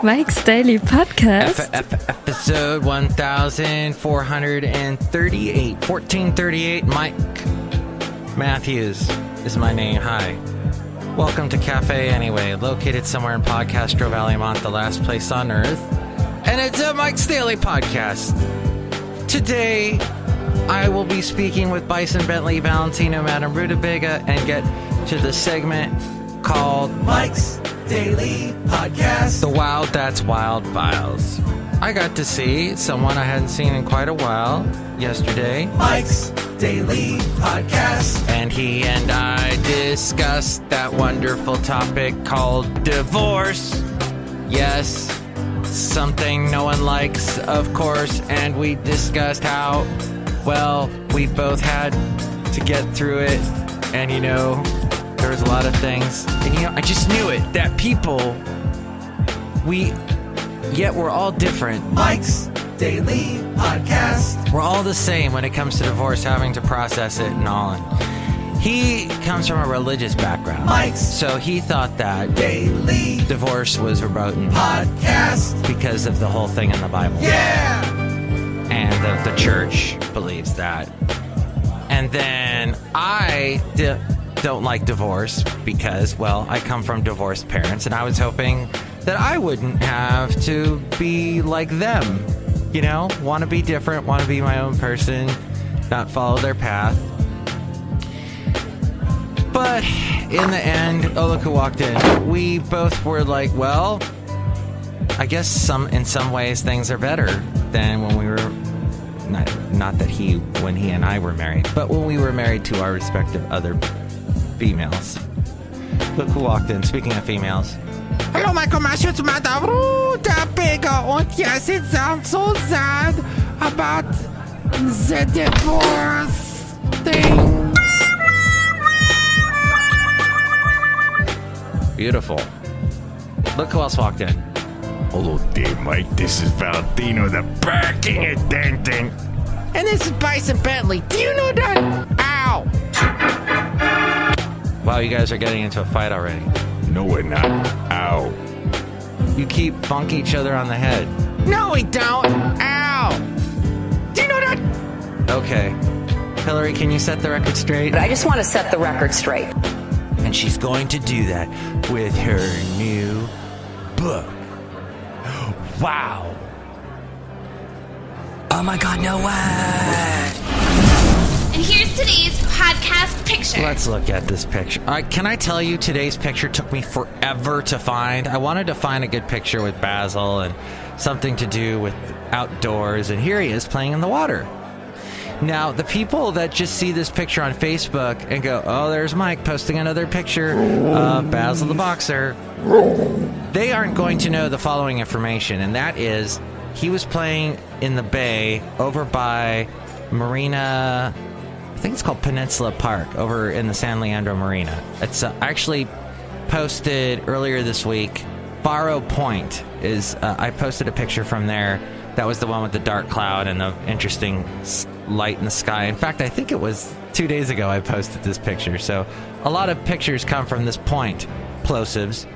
Mike's Daily Podcast. Episode 1438. Mike Matthews is my name. Hi. Welcome to Cafe Anyway, located somewhere in Podcastro Valley, Mont, the last place on earth. And it's a Mike's Daily Podcast. Today, I will be speaking with Bison Bentley, Valentino, Madame Rootabega, and get to the segment called Mike's Daily Podcast. The Wild That's Wild Files. I got to see someone I hadn't seen in quite a while yesterday. Mike's Daily Podcast. And he and I discussed that wonderful topic called divorce. Yes, something no one likes, of course. And we discussed how, well, we both had to get through it. And, you know, there was a lot of things. And, you know, I just knew it, that people, yet we're all different. Mike's Daily Podcast. We're all the same when it comes to divorce, having to process it and all. And he comes from a religious background. Mike's So he thought that Daily divorce was verboten Podcast. because of the whole thing in the Bible. Yeah! And the church believes that. And then I don't like divorce because, well, I come from divorced parents, and I was hoping that I wouldn't have to be like them. You know, want to be different, want to be my own person, not follow their path. But in the end, oh, look who walked in. We both were like, well, I guess in some ways things are better than when we were, not that when he and I were married, but when we were married to our respective other females. Look who walked in, speaking of females. Hello, Michael Matthews, Madame Rootabega, and yes, it sounds so sad about the divorce thing. Beautiful. Look who else walked in. Hello there, Mike. This is Valentino, the barking and dancing. And this is Bison Bentley. Do you know that? Ow! Wow, you guys are getting into a fight already. No, we're not. Ow. You keep bonking each other on the head. No, we don't. Ow! Do you know that? Okay. Hillary, can you set the record straight? I just want to set the record straight. And she's going to do that with her new book. Wow. Oh my god, no way! And here's today's podcast picture. Let's look at this picture. Can I tell you, today's picture took me forever to find. I wanted to find a good picture with Basil and something to do with outdoors, and here he is playing in the water. Now, the people that just see this picture on Facebook and go, oh, there's Mike posting another picture of Basil the boxer, they aren't going to know the following information, and that is he was playing in the bay over by Marina, I think it's called Peninsula Park, over in the San Leandro Marina. It's actually posted earlier this week. Faro Point is, I posted a picture from there. That was the one with the dark cloud and the interesting light in the sky. In fact, I think it was 2 days ago I posted this picture. So a lot of pictures come from this point, plosives.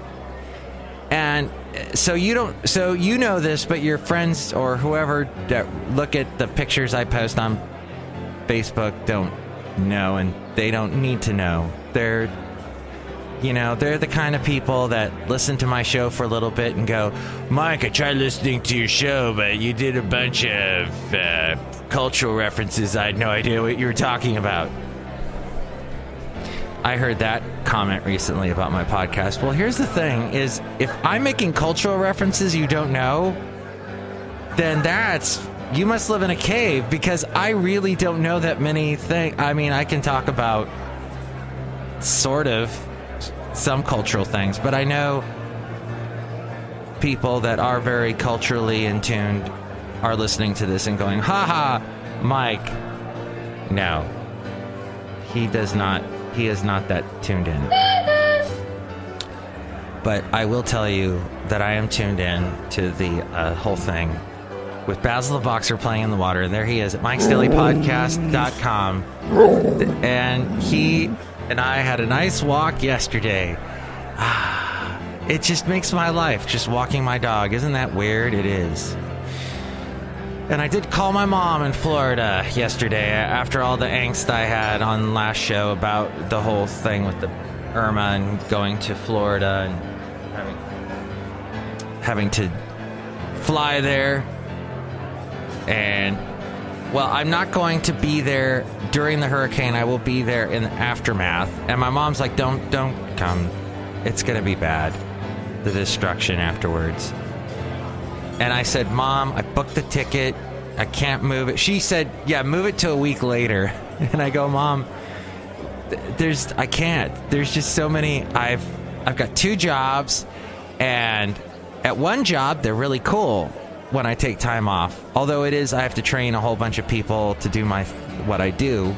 And so you know this, but your friends or whoever that look at the pictures I post on Facebook don't know, and they don't need to know. They're the kind of people that listen to my show for a little bit and go, Mike, I tried listening to your show, but you did a bunch of cultural references. I had no idea what you were talking about. I heard that comment recently about my podcast. Well, here's the thing, is if I'm making cultural references you don't know, then you must live in a cave, because I really don't know that many things. I mean, I can talk about sort of some cultural things, but I know people that are very culturally in tune are listening to this and going, haha, Mike. No, he is not that tuned in. But I will tell you that I am tuned in to the whole thing with Basil the Boxer playing in the water. And there he is at MIKEs-DAILY-PODCAST-1438-Intuition. And he and I had a nice walk yesterday. It just makes my life, just walking my dog. Isn't that weird? It is. And I did call my mom in Florida yesterday after all the angst I had on last show about the whole thing with the Irma and going to Florida and having to fly there. And, well, I'm not going to be there during the hurricane. I will be there in the aftermath. And my mom's like, don't come. It's going to be bad. The destruction afterwards. And I said, Mom, I booked the ticket. I can't move it. She said, yeah, move it to a week later. And I go, Mom, I can't. There's just so many. I've got 2 jobs, and at one job, they're really cool when I take time off. Although I have to train a whole bunch of people to do what I do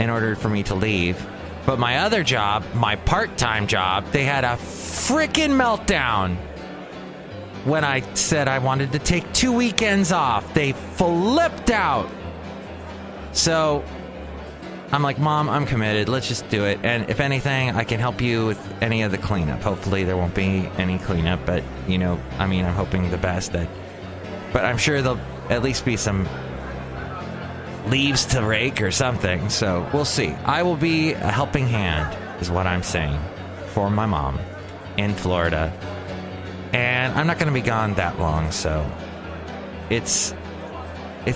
in order for me to leave. But my other job, my part-time job, they had a freaking meltdown when I said I wanted to take 2 weekends off. They flipped out. So I'm like, Mom, I'm committed. Let's just do it. And if anything, I can help you with any of the cleanup. Hopefully there won't be any cleanup, but, I'm hoping the best. But I'm sure there'll at least be some leaves to rake or something. So we'll see. I will be a helping hand, is what I'm saying, for my mom in Florida. And I'm not going to be gone that long, so it's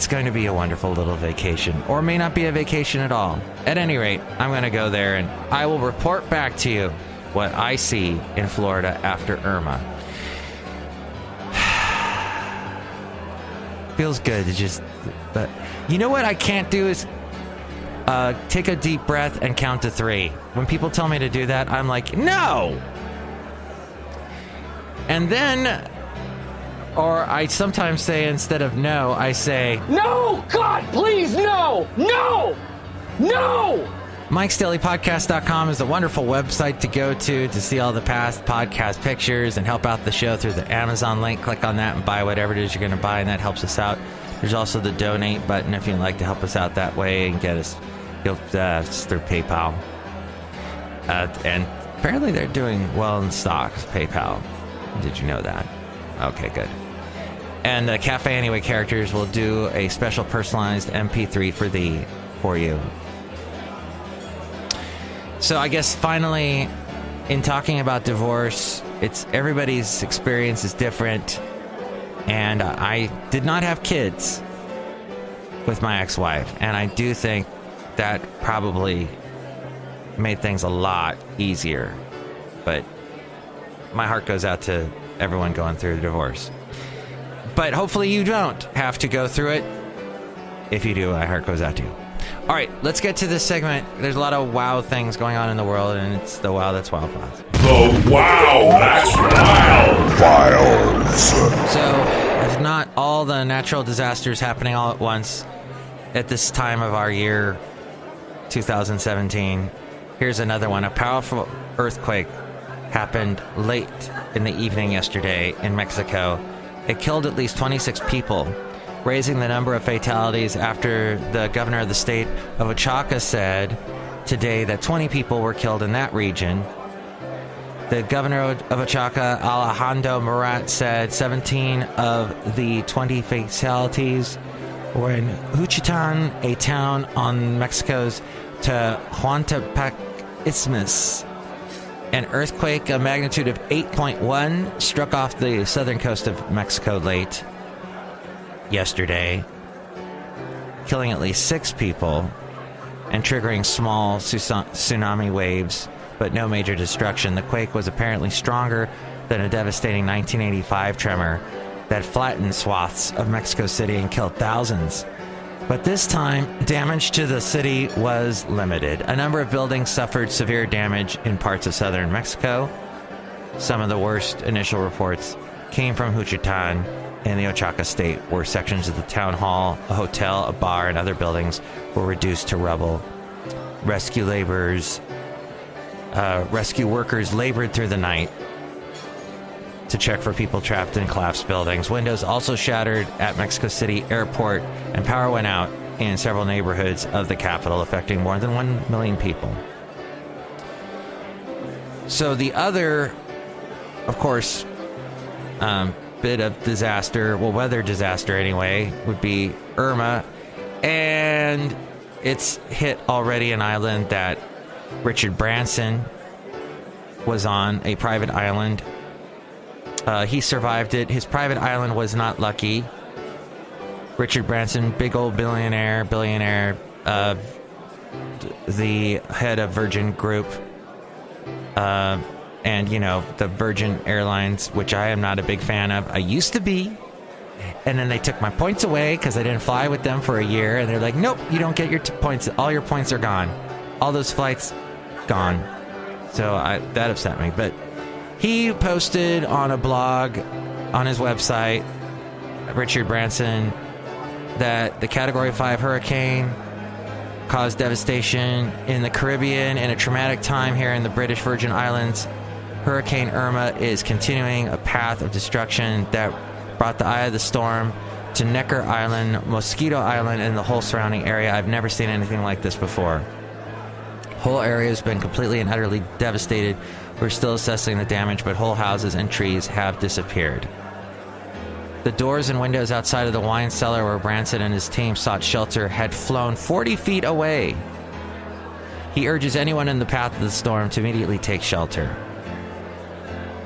going to be a wonderful little vacation, or may not be a vacation at all. At any rate, I'm going to go there, and I will report back to you what I see in Florida after Irma. Feels good to just... But you know what I can't do is take a deep breath and count to 3. When people tell me to do that, I'm like, no! And then... Or I sometimes say, instead of no, I say, no! God, please, no! No! No! MIKEs-DAILY-PODCAST.com is a wonderful website to go to see all the past podcast pictures and help out the show through the Amazon link. Click on that and buy whatever it is you're going to buy, and that helps us out. There's also the donate button if you'd like to help us out that way and get us through PayPal. And apparently they're doing well in stocks, PayPal. Did you know that? Okay, good. And the Cafe Anyway characters will do a special personalized MP3 for you. So I guess finally, in talking about divorce, everybody's experience is different. And I did not have kids with my ex-wife. And I do think that probably made things a lot easier. But my heart goes out to everyone going through the divorce. But hopefully you don't have to go through it. If you do, my heart goes out to you. All right, let's get to this segment. There's a lot of wow things going on in the world, and it's the Wow That's Wild Files. The Wow That's Wild Files. So, if not all the natural disasters happening all at once at this time of our year, 2017, here's another one. A powerful earthquake happened late in the evening yesterday in Mexico. It killed at least 26 people, raising the number of fatalities after the governor of the state of Oaxaca said today that 20 people were killed in that region. The governor of Oaxaca, Alejandro Murat, said 17 of the 20 fatalities were in Juchitán, a town on Mexico's Tehuantepec Isthmus. An earthquake, a magnitude of 8.1, struck off the southern coast of Mexico late yesterday, killing at least 6 people and triggering small tsunami waves, but no major destruction. The quake was apparently stronger than a devastating 1985 tremor that flattened swaths of Mexico City and killed thousands. But this time, damage to the city was limited. A number of buildings suffered severe damage in parts of southern Mexico. Some of the worst initial reports came from Juchitán in the Oaxaca state, where sections of the town hall, a hotel, a bar, and other buildings were reduced to rubble. Rescue workers labored through the night to check for people trapped in collapsed buildings. Windows also shattered at Mexico City Airport, and power went out in several neighborhoods of the capital, affecting more than 1 million people. So the other of course, bit of disaster, well, weather disaster anyway, would be Irma. And it's hit already an island that Richard Branson was on, a private island. He survived it. His private island was not lucky. Richard Branson, big old billionaire, the head of Virgin Group, and, you know, the Virgin Airlines, which I am not a big fan of. I used to be. And then they took my points away because I didn't fly with them for a year. And they're like, nope, you don't get your points. All your points are gone. All those flights, gone. So that upset me. But he posted on a blog on his website, Richard Branson, that the Category 5 hurricane caused devastation in the Caribbean in a traumatic time here in the British Virgin Islands. Hurricane Irma is continuing a path of destruction that brought the eye of the storm to Necker Island, Mosquito Island, and the whole surrounding area. I've never seen anything like this before. Whole area has been completely and utterly devastated. We're still assessing the damage, but whole houses and trees have disappeared. The doors and windows outside of the wine cellar where Branson and his team sought shelter had flown 40 feet away. He urges anyone in the path of the storm to immediately take shelter.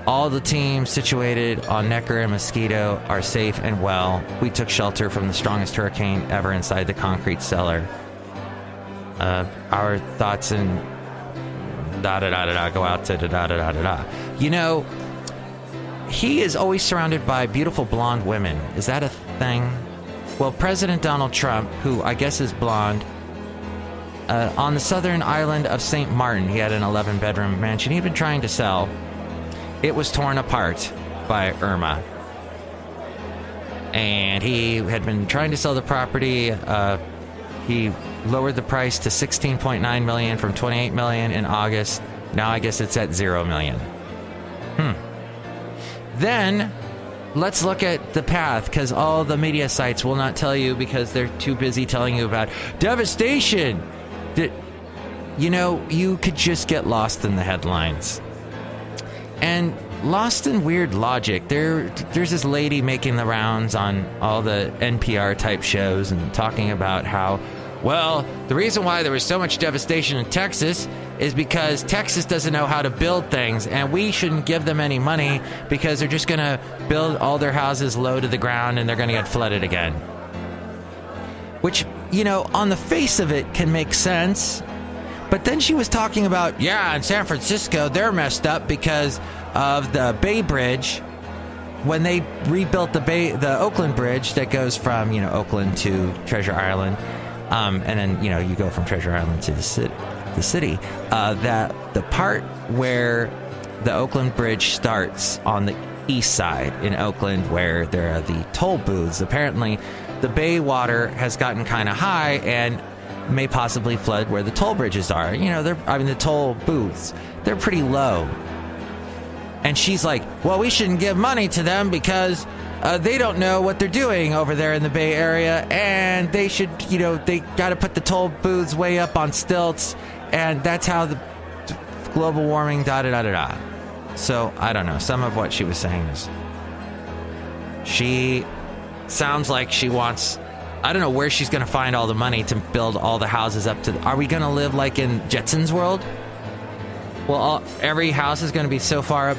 All the teams situated on Necker and Mosquito are safe and well. We took shelter from the strongest hurricane ever inside the concrete cellar. Our thoughts and da-da-da-da-da go out to da-da-da-da-da. You know, he is always surrounded by beautiful blonde women. Is that a thing? Well, President Donald Trump, who I guess is blonde, on the southern island of St. Martin, he had an 11-bedroom mansion he'd been trying to sell. It was torn apart by Irma. And he had been trying to sell the property. He lowered the price to $16.9 million from $28 million in August. Now I guess it's at $0 million. Then let's look at the path, because all the media sites will not tell you because they're too busy telling you about devastation. You know, you could just get lost in the headlines. And lost in weird logic. There's this lady making the rounds on all the NPR type shows and talking about how, well, the reason why there was so much devastation in Texas is because Texas doesn't know how to build things, and we shouldn't give them any money because they're just going to build all their houses low to the ground and they're going to get flooded again. Which, you know, on the face of it can make sense. But then she was talking about, yeah, in San Francisco, they're messed up because of the Bay Bridge. When they rebuilt the Oakland Bridge that goes from, you know, Oakland to Treasure Island, and then, you know, you go from Treasure Island to the city, that the part where the Oakland Bridge starts on the east side in Oakland, where there are the toll booths, apparently the bay water has gotten kind of high and may possibly flood where the toll bridges are. You know, the toll booths, they're pretty low. And she's like, well, we shouldn't give money to them because they don't know what they're doing over there in the Bay Area, and they should, you know, they got to put the toll booths way up on stilts, and that's how the global warming, da-da-da-da-da. So, I don't know. Some of what she was saying is, she sounds like she wants, I don't know where she's going to find all the money to build all the houses up to, are we going to live like in Jetsons World? Well, every house is going to be so far up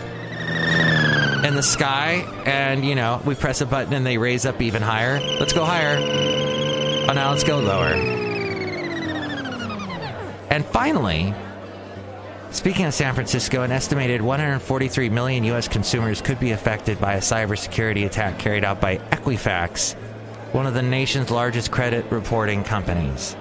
in the sky, and, you know, we press a button and they raise up even higher. Let's go higher. Oh, now let's go lower. And finally, speaking of San Francisco, an estimated 143 million U.S. consumers could be affected by a cybersecurity attack carried out by Equifax, one of the nation's largest credit reporting companies.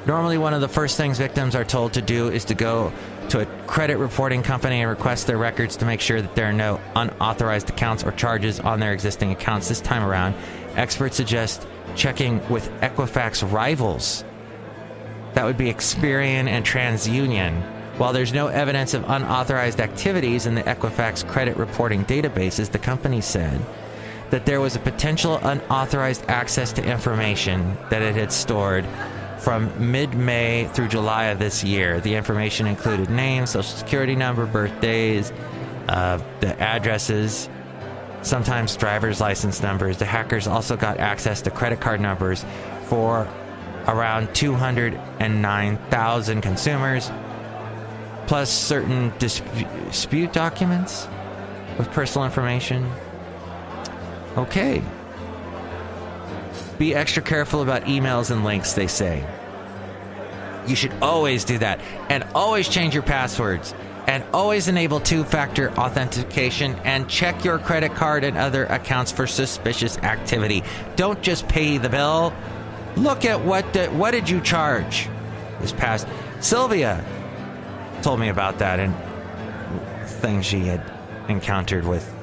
Normally, one of the first things victims are told to do is to go to a credit reporting company and request their records to make sure that there are no unauthorized accounts or charges on their existing accounts. This time around, experts suggest checking with Equifax rivals. That would be Experian and TransUnion. While there's no evidence of unauthorized activities in the Equifax credit reporting databases, the company said that there was a potential unauthorized access to information that it had stored from mid-May through July of this year. The information included names, social security number, birthdays, the addresses, sometimes driver's license numbers. The hackers also got access to credit card numbers for around 209,000 consumers, plus certain dispute documents with personal information. Okay. Be extra careful about emails and links, they say. You should always do that. And always change your passwords. And always enable two-factor authentication. And check your credit card and other accounts for suspicious activity. Don't just pay the bill. Look at what did you charge this past... Sylvia told me about that and things she had encountered with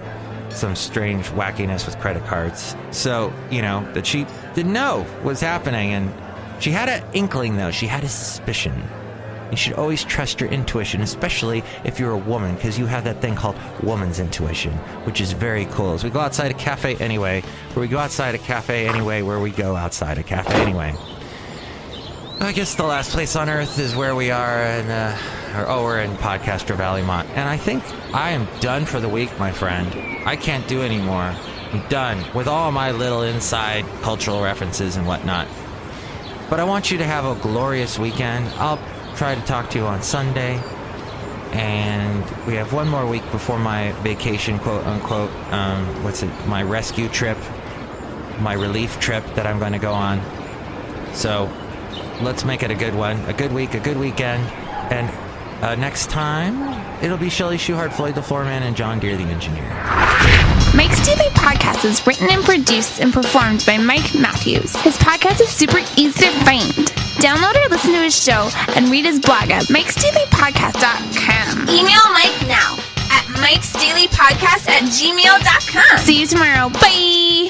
some strange wackiness with credit cards. So, that she didn't know what was happening. And she had an inkling, though. She had a suspicion. You should always trust your intuition, especially if you're a woman, because you have that thing called woman's intuition, which is very cool. As we go outside a cafe anyway, where we go outside a cafe anyway, where we go outside a cafe anyway. I guess the last place on earth is where we are, we're in Podcaster Valleymont. And I think I am done for the week, my friend. I can't do anymore. I'm done with all my little inside cultural references and whatnot. But I want you to have a glorious weekend. I'll try to talk to you on Sunday. And we have one more week before my vacation, quote unquote. My rescue trip, my relief trip that I'm going to go on. So let's make it a good one, a good week, a good weekend. And next time, it'll be Chely Shoehart, Floyd the Floorman, and John Deere the engineer. Mike's Daily Podcast is written and produced and performed by Mike Matthews. His podcast is super easy to find. Download or listen to his show and read his blog at MIKEs-DAILY-PODCAST.com. Email Mike now at MIKEs-DAILY-PODCAST@gmail.com. See you tomorrow. Bye!